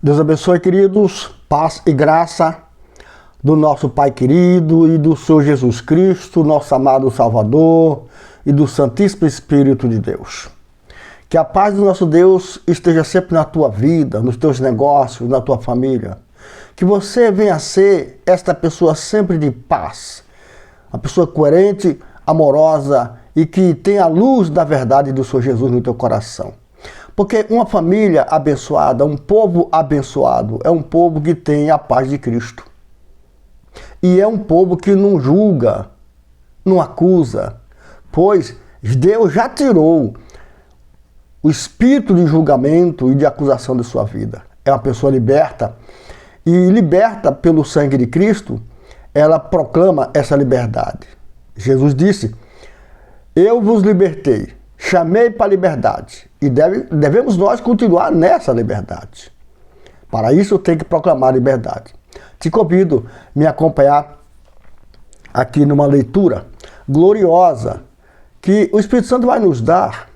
Deus abençoe, queridos, paz e graça do nosso Pai querido e do Senhor Jesus Cristo, nosso amado Salvador, e do Santíssimo Espírito de Deus. Que a paz do nosso Deus esteja sempre na tua vida, nos teus negócios, na tua família. Que você venha a ser esta pessoa sempre de paz, uma pessoa coerente, amorosa e que tenha a luz da verdade do Senhor Jesus no teu coração. Porque uma família abençoada, um povo abençoado, é um povo que tem a paz de Cristo. E é um povo que não julga, não acusa, pois Deus já tirou o espírito de julgamento e de acusação de sua vida. É uma pessoa liberta, e liberta pelo sangue de Cristo, ela proclama essa liberdade. Jesus disse: eu vos libertei, chamei para a liberdade, e devemos nós continuar nessa liberdade. Para isso eu tenho que proclamar a liberdade. Te convido a me acompanhar aqui numa leitura gloriosa que o Espírito Santo vai nos dar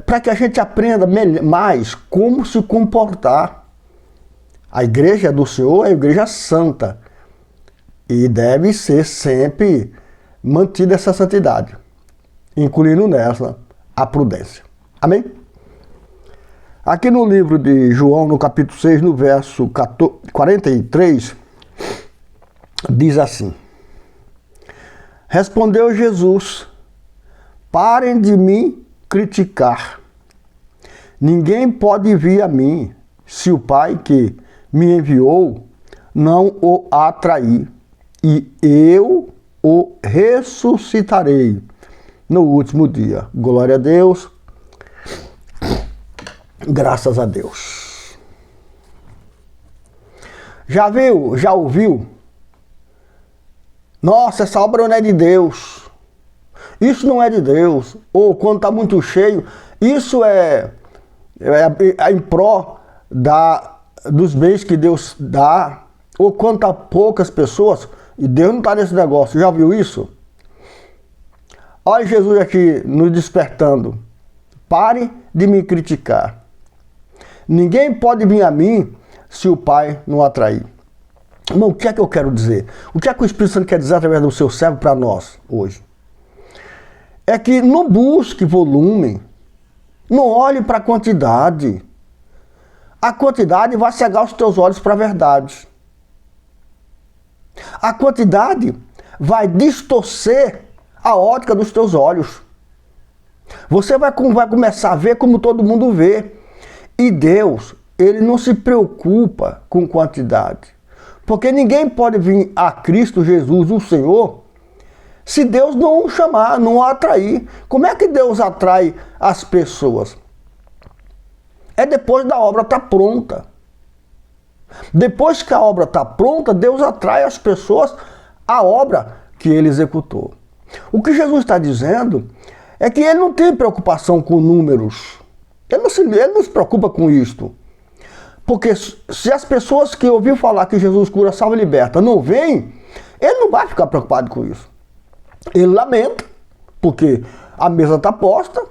para que a gente aprenda mais como se comportar. A igreja do Senhor é a igreja santa e deve ser sempre mantida essa santidade, incluindo nela a prudência. Amém? Aqui no livro de João, no capítulo 6, no verso 43, diz assim: respondeu Jesus: parem de me criticar. Ninguém pode vir a mim se o Pai que me enviou não o atrair, e eu o ressuscitarei no último dia. Glória a Deus. Graças a Deus. Já viu, já ouviu? Nossa, essa obra não é de Deus. Isso não é de Deus. Ou quando está muito cheio, isso é em pró dos bens que Deus dá. Ou quando está poucas pessoas, e Deus não está nesse negócio. Já viu isso? Olha Jesus aqui nos despertando. Pare de me criticar. Ninguém pode vir a mim se o Pai não atrair. Irmão, o que é que eu quero dizer? O que é que o Espírito Santo quer dizer através do seu servo para nós hoje? É que não busque volume, não olhe para a quantidade. A quantidade vai cegar os teus olhos para a verdade. A quantidade vai distorcer a ótica dos teus olhos. Você vai começar a ver como todo mundo vê. E Deus, Ele não se preocupa com quantidade. Porque ninguém pode vir a Cristo Jesus, o Senhor, se Deus não o chamar, não o atrair. Como é que Deus atrai as pessoas? É depois da obra estar pronta. Depois que a obra está pronta, Deus atrai as pessoas à obra que Ele executou. O que Jesus está dizendo é que Ele não tem preocupação com números. Ele não se preocupa com isto. Porque se as pessoas que ouviram falar que Jesus cura, salva e liberta não vêm, Ele não vai ficar preocupado com isso. Ele lamenta, porque a mesa está posta.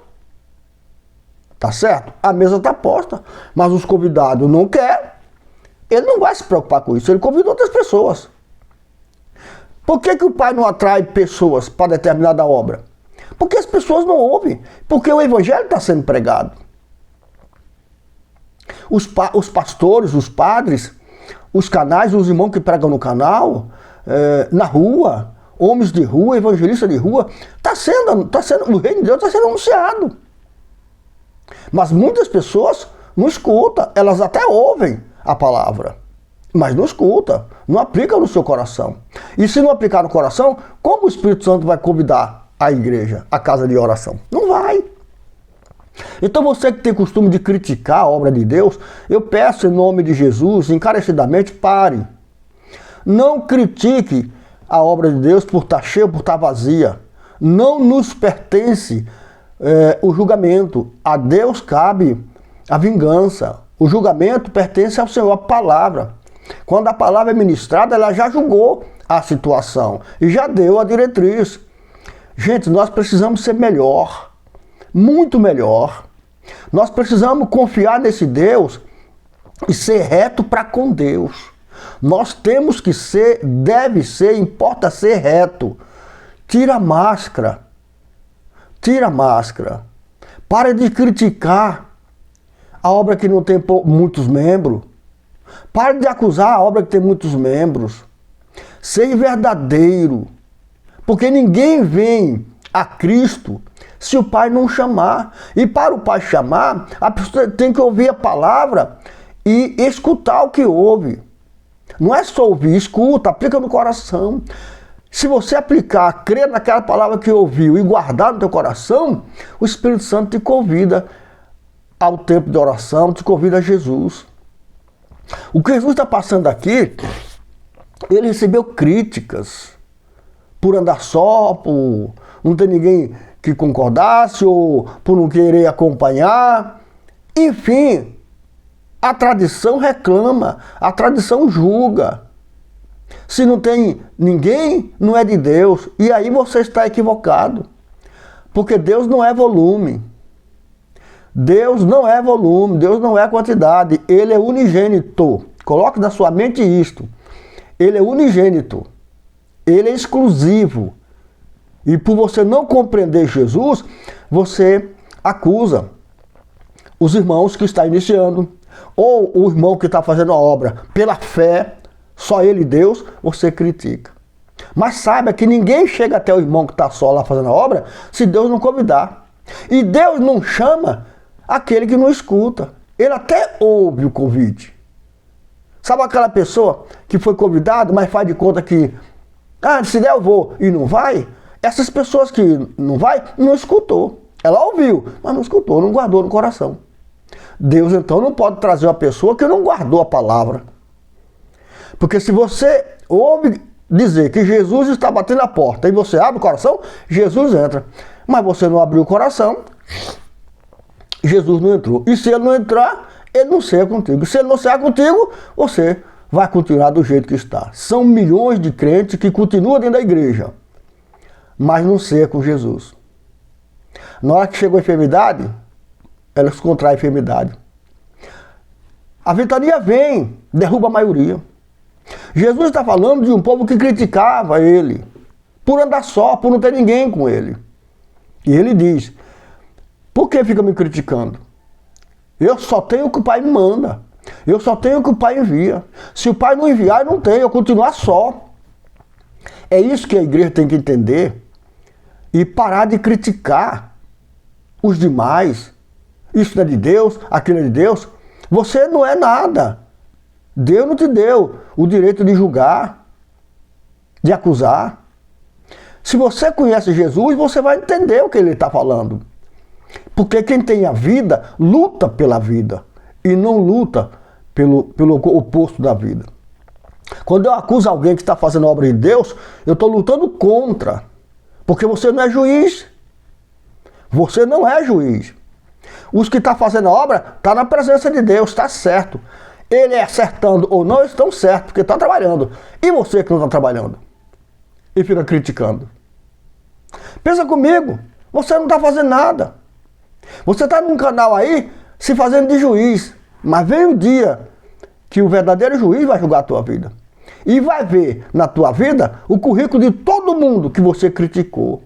Tá certo? A mesa está posta, mas os convidados não querem. Ele não vai se preocupar com isso. Ele convida outras pessoas. Por que o Pai não atrai pessoas para determinada obra? Porque as pessoas não ouvem. Porque o Evangelho está sendo pregado. Os pastores, os padres, os canais, os irmãos que pregam no canal, na rua, homens de rua, evangelistas de rua, o reino de Deus está sendo anunciado. Mas muitas pessoas não escutam, elas até ouvem a palavra, mas não escutam, não aplicam no seu coração. E se não aplicar no coração, como o Espírito Santo vai convidar a igreja, a casa de oração? Não vai. Então você que tem costume de criticar a obra de Deus, eu peço em nome de Jesus, encarecidamente, pare. Não critique a obra de Deus por estar cheia, por estar vazia. Não nos pertence o julgamento. A Deus cabe a vingança. O julgamento pertence ao Senhor, a palavra. Quando a palavra é ministrada, ela já julgou a situação e já deu a diretriz. Gente, nós precisamos ser melhor. Muito melhor. Nós precisamos confiar nesse Deus e ser reto para com Deus. Nós temos que ser, deve ser, importa ser reto. Tira a máscara. Tira a máscara. Para de criticar a obra que não tem muitos membros. Pare de acusar a obra que tem muitos membros. Seja verdadeiro. Porque ninguém vem a Cristo se o Pai não chamar. E para o Pai chamar, a pessoa tem que ouvir a palavra e escutar o que ouve. Não é só ouvir, escuta, aplica no coração. Se você aplicar, crer naquela palavra que ouviu e guardar no teu coração, o Espírito Santo te convida ao tempo de oração, te convida a Jesus. O que Jesus está passando aqui, ele recebeu críticas por andar só, por não ter ninguém que concordasse, ou por não querer acompanhar. Enfim, a tradição reclama, a tradição julga. Se não tem ninguém, não é de Deus. E aí você está equivocado. Porque Deus não é volume. Deus não é volume, Deus não é quantidade. Ele é unigênito. Coloque na sua mente isto. Ele é unigênito. Ele é exclusivo. E por você não compreender Jesus, você acusa os irmãos que estão iniciando, ou o irmão que está fazendo a obra pela fé, só ele e Deus, você critica. Mas saiba que ninguém chega até o irmão que está só lá fazendo a obra se Deus não convidar. E Deus não chama aquele que não escuta. Ele até ouve o convite. Sabe aquela pessoa que foi convidada, mas faz de conta que, se der eu vou, e não vai? Essas pessoas que não vai, não escutou. Ela ouviu, mas não escutou, não guardou no coração. Deus então não pode trazer uma pessoa que não guardou a palavra. Porque se você ouve dizer que Jesus está batendo a porta e você abre o coração, Jesus entra. Mas você não abriu o coração, Jesus não entrou. E se ele não entrar, ele não ceia contigo. Se ele não cear contigo, você vai continuar do jeito que está. São milhões de crentes que continuam dentro da igreja, mas não ceia com Jesus. Na hora que chegou a enfermidade, elas contraem a enfermidade. A ventania vem, derruba a maioria. Jesus está falando de um povo que criticava ele, por andar só, por não ter ninguém com ele. E ele diz, por que fica me criticando? Eu só tenho o que o Pai me manda. Eu só tenho o que o Pai envia. Se o Pai não enviar, eu não tenho, eu continuar só. É isso que a igreja tem que entender e parar de criticar os demais. Isso não é de Deus, aquilo é de Deus. Você não é nada. Deus não te deu o direito de julgar, de acusar. Se você conhece Jesus, você vai entender o que ele está falando. Porque quem tem a vida, luta pela vida. E não luta pelo oposto da vida. Quando eu acuso alguém que está fazendo a obra de Deus, eu estou lutando contra. Porque você não é juiz. Você não é juiz. Os que estão fazendo a obra, estão na presença de Deus, está certo. Ele é acertando ou não, estão certos, porque estão trabalhando. E você que não está trabalhando? E fica criticando. Pensa comigo, você não está fazendo nada. Você está num canal aí, se fazendo de juiz. Mas vem um dia que o verdadeiro juiz vai julgar a tua vida. E vai ver na tua vida o currículo de todo mundo que você criticou.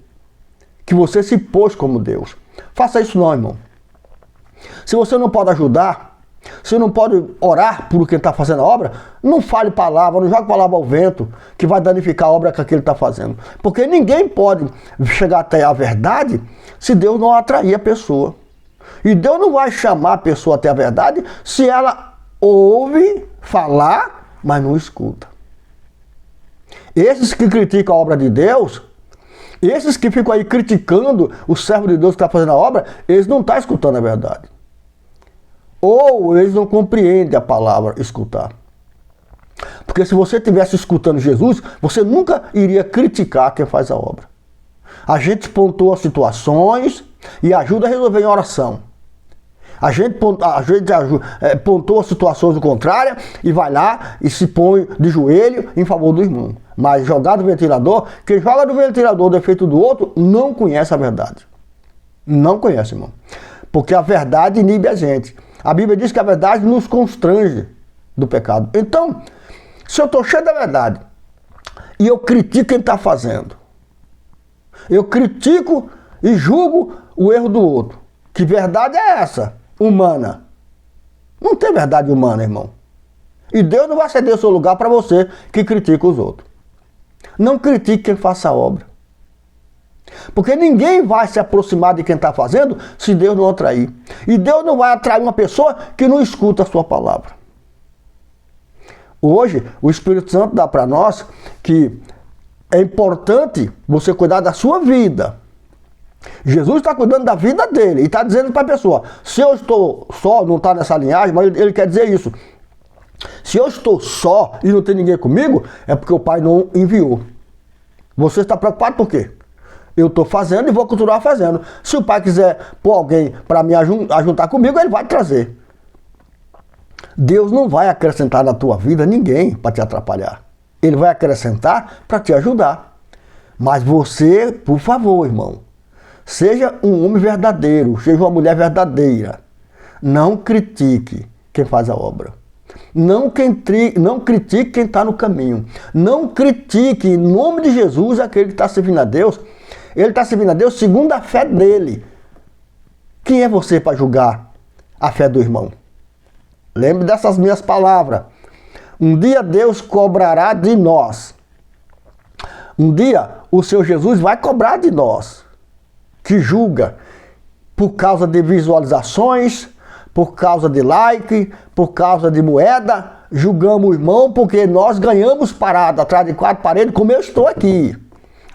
Que você se pôs como Deus. Faça isso não, irmão. Se você não pode ajudar, se não pode orar por quem está fazendo a obra, não fale palavra, não jogue palavra ao vento, que vai danificar a obra que aquele está fazendo. Porque ninguém pode chegar até a verdade se Deus não atrair a pessoa. E Deus não vai chamar a pessoa até a verdade se ela ouve falar, mas não escuta. Esses que criticam a obra de Deus, esses que ficam aí criticando o servo de Deus que está fazendo a obra, eles não estão escutando a verdade. Ou eles não compreendem a palavra escutar. Porque se você estivesse escutando Jesus, você nunca iria criticar quem faz a obra. A gente pontua situações e ajuda a resolver em oração. A gente pontua situações contrárias e vai lá e se põe de joelho em favor do irmão. Mas jogar do ventilador, quem joga do ventilador o defeito do outro, não conhece a verdade. Não conhece, irmão. Porque a verdade inibe a gente. A Bíblia diz que a verdade nos constrange do pecado. Então, se eu estou cheio da verdade e eu critico quem está fazendo, eu critico e julgo o erro do outro, que verdade é essa? Humana. Não tem verdade humana, irmão. E Deus não vai ceder o seu lugar para você que critica os outros. Não critique quem faça a obra. Porque ninguém vai se aproximar de quem está fazendo se Deus não atrair. E Deus não vai atrair uma pessoa que não escuta a sua palavra. Hoje, o Espírito Santo dá para nós que é importante você cuidar da sua vida. Jesus está cuidando da vida dele e está dizendo para a pessoa, se eu estou só, não está nessa linhagem, mas ele quer dizer isso. Se eu estou só e não tem ninguém comigo, é porque o Pai não enviou. Você está preocupado por quê? Eu estou fazendo e vou continuar fazendo. Se o Pai quiser pôr alguém para me ajuntar comigo, ele vai trazer. Deus não vai acrescentar na tua vida ninguém para te atrapalhar. Ele vai acrescentar para te ajudar. Mas você, por favor, irmão, seja um homem verdadeiro, seja uma mulher verdadeira. Não critique quem faz a obra. Não critique quem está no caminho. Não critique, em nome de Jesus, aquele que está servindo a Deus. Ele está servindo a Deus segundo a fé dele. Quem é você para julgar a fé do irmão? Lembre dessas minhas palavras. Um dia Deus cobrará de nós. Um dia o Senhor Jesus vai cobrar de nós. Que julga por causa de visualizações, por causa de like, por causa de moeda. Julgamos o irmão porque nós ganhamos parado atrás de quatro paredes como eu estou aqui.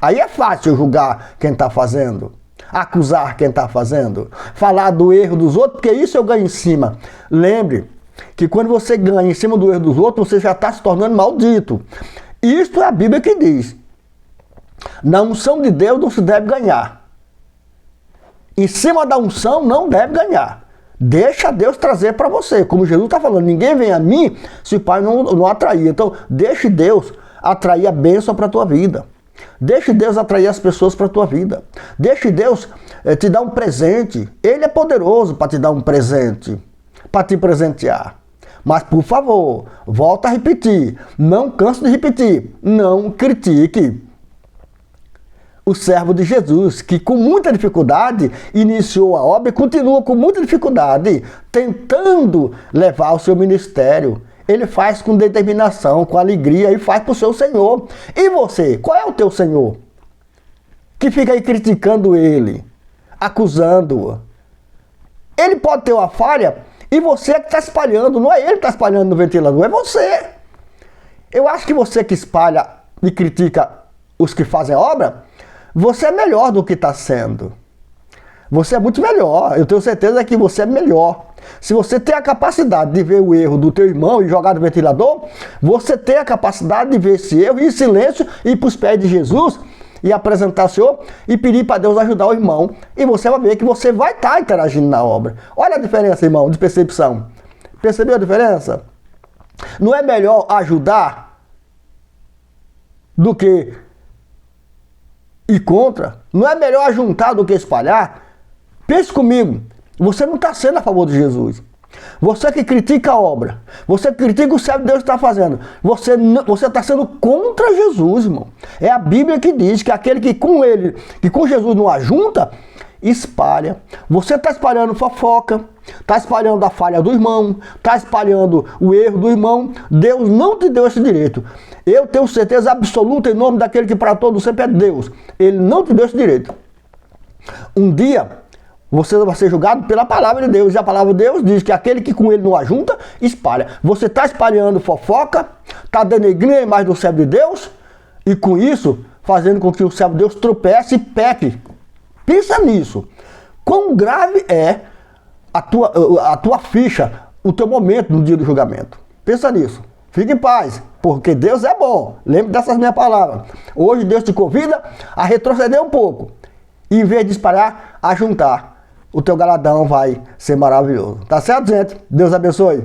Aí é fácil julgar quem está fazendo, acusar quem está fazendo, falar do erro dos outros, porque isso eu ganho em cima. Lembre que quando você ganha em cima do erro dos outros, você já está se tornando maldito. Isto é a Bíblia que diz. Na unção de Deus não se deve ganhar. Em cima da unção não deve ganhar. Deixa Deus trazer para você. Como Jesus está falando, ninguém vem a mim se o Pai não atrair. Então, deixe Deus atrair a bênção para a tua vida. Deixe Deus atrair as pessoas para a tua vida. Deixe Deus te dar um presente. Ele é poderoso para te dar um presente, para te presentear. Mas, por favor, volta a repetir. Não canso de repetir. Não critique o servo de Jesus, que com muita dificuldade iniciou a obra e continua com muita dificuldade, tentando levar o seu ministério. Ele faz com determinação, com alegria e faz para o seu Senhor. E você, qual é o teu Senhor? Que fica aí criticando ele, acusando-o. Ele pode ter uma falha e você é que está espalhando, não é ele que está espalhando no ventilador, é você. Eu acho que você que espalha e critica os que fazem a obra, você é melhor do que está sendo. Você é muito melhor, eu tenho certeza que você é melhor. Se você tem a capacidade de ver o erro do teu irmão e jogar no ventilador, você tem a capacidade de ver esse erro em silêncio e ir para os pés de Jesus e apresentar o Senhor e pedir para Deus ajudar o irmão. E você vai ver que você vai estar interagindo na obra. Olha a diferença, irmão, de percepção. Percebeu a diferença? Não é melhor ajudar do que ir contra? Não é melhor ajuntar do que espalhar? Pense comigo. Você não está sendo a favor de Jesus. Você que critica a obra, você que critica o servo de Deus está fazendo, você está sendo contra Jesus, irmão. É a Bíblia que diz que aquele que com Jesus não ajunta, espalha. Você está espalhando fofoca, está espalhando a falha do irmão, está espalhando o erro do irmão. Deus não te deu esse direito. Eu tenho certeza absoluta em nome daquele que para todo sempre é Deus. Ele não te deu esse direito. Um dia você vai ser julgado pela palavra de Deus. E a palavra de Deus diz que aquele que com ele não ajunta, espalha. Você está espalhando fofoca, está denegrindo a imagem do servo de Deus, e com isso, fazendo com que o servo de Deus tropece e peque. Pensa nisso. Quão grave é a tua ficha, o teu momento no dia do julgamento. Pensa nisso. Fique em paz, porque Deus é bom. Lembre dessas minhas palavras. Hoje Deus te convida a retroceder um pouco. E em vez de espalhar, a juntar. O teu galadão vai ser maravilhoso. Tá certo, gente? Deus abençoe.